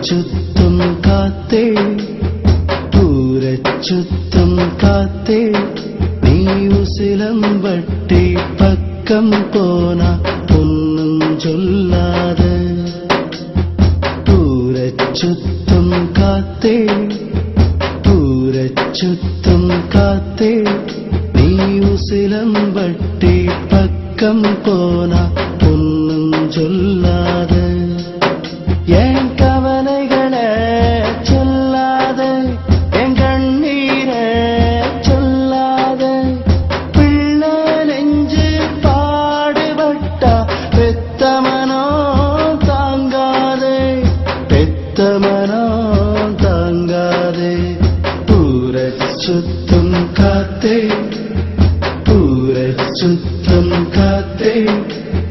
ചുറ്റും കാത്തേ ചുറ്റും കാത്തേ നീ ഉസിലമ്പട്ടി പക്കം പോന ഒന്നും ചൊല്ലാതെ ചുറ്റും കാത്തേ ചുറ്റും കാത്തേ നീ ഉസിലമ്പട്ടി പക്കം പോന ഒന്നും ചൊല്ലാതെ என் கவலைகளை சொல்லாத, என் கண்ணீரை சொல்லாத, பிள்ளை நெஞ்சு பாடுபட்டா பெத்தமனோ தாங்காதே, பெத்தமனோ தாங்காதே. ஊரைச் சுத்தும் காத்தே சுத்தம் காத்தே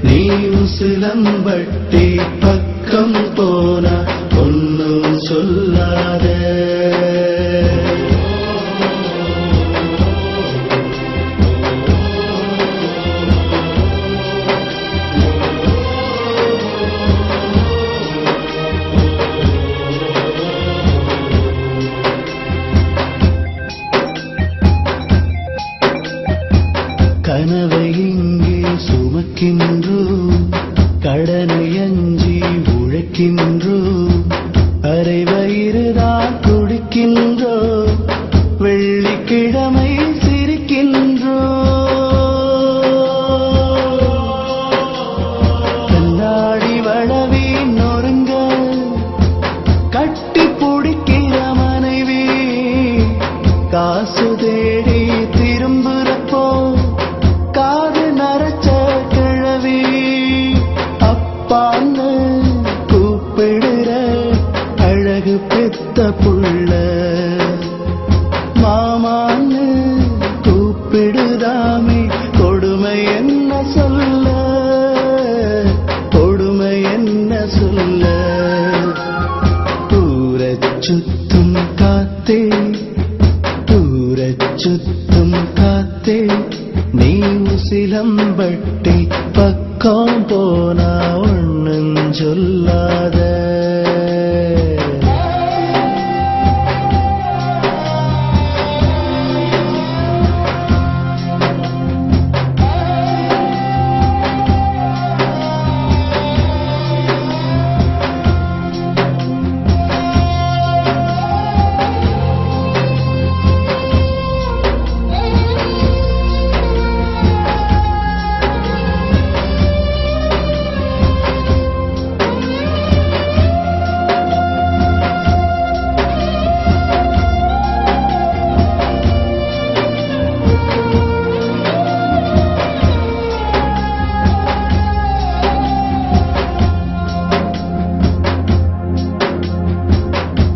நீ உசிலம்பட்டி பக்கம் போனா ஒன்னும் சொல்லாதே. கனவை இங்கே சுமக்கின்றோம், கடனை அஞ்சி உழைக்கின்றோம், அரை வயிறுதான் குடிக்கின்றோம், வெள்ளிக்கிழமை சிரிக்கின்றோம். கண்ணாடி வளவி நொறுங்க கட்டி பிடிக்கிற மனைவி, காசு தேடி திரும்புறப்போ காது நரைச்ச கிழவி, அப்பான்னு கூப்பிடுற அழகு பெத்த புள்ள, மாமான்னு கூப்பிடுதாமே கொடுமை என்ன சொல்ல, கொடுமை என்ன சொல்ல. ஊரைச் சுத்தும் காத்தே சுத்தும் காத்தே நீ உசிலம்பட்டி பக்கம் போனா ஒண்ணும் சொல்லாத.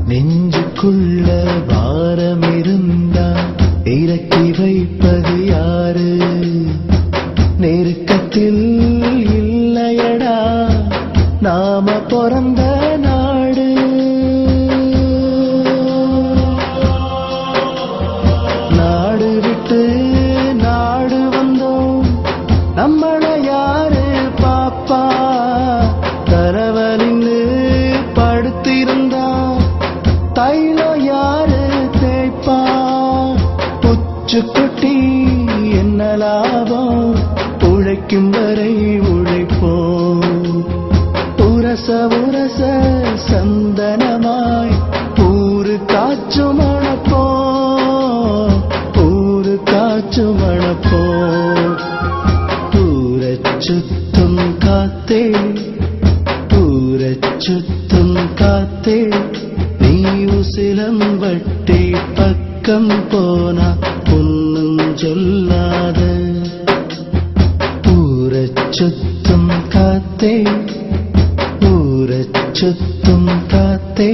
நெஞ்சுக்குள்ள வாரம் இருந்தா இறக்கி வைப்பது யாரு, நெருக்கத்தில் இல்லையடா நாம பிறந்த நாடு. நாடு விட்டு நாடு வந்தோம், நம்மள யாரு பாப்பா, தரவலின்னு படுத்திருந்தா தைலம் யாரு தேய்ப்பா. புச்சுக்குட்டி என்ன லாபம், உழைக்கும் வரை உழைப்போம், உரச உரச சந்தனமாய் ஊரு காற்று மணப்போம், ஊரு காற்று மணப்போம். ஊரைச் சுத்தும் காத்தே சுத்தும் காத்தே நீ உசிலம்பட்டி பக்கம் போனா ஒன்னும் சொல்லாத. ஊரைச் சுத்தும் காத்தே ஊரைச் சுத்தும் காத்தே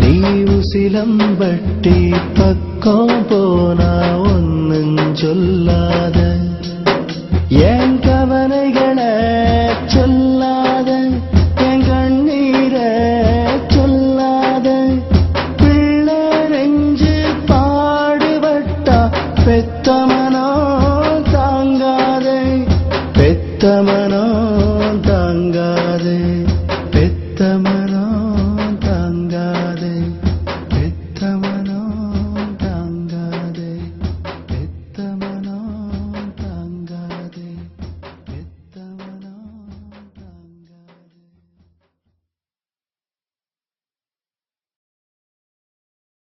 நீ உசிலம்பட்டி பக்கம் போனா ஒன்னும் சொல்லாத என் கவலைகளை சொல்லாத என் கண்ணீரை சொல்லாத பிள்ளை நெஞ்சு பாடுபட்டா பெத்தமனோ தாங்காதே பெத்தமனோ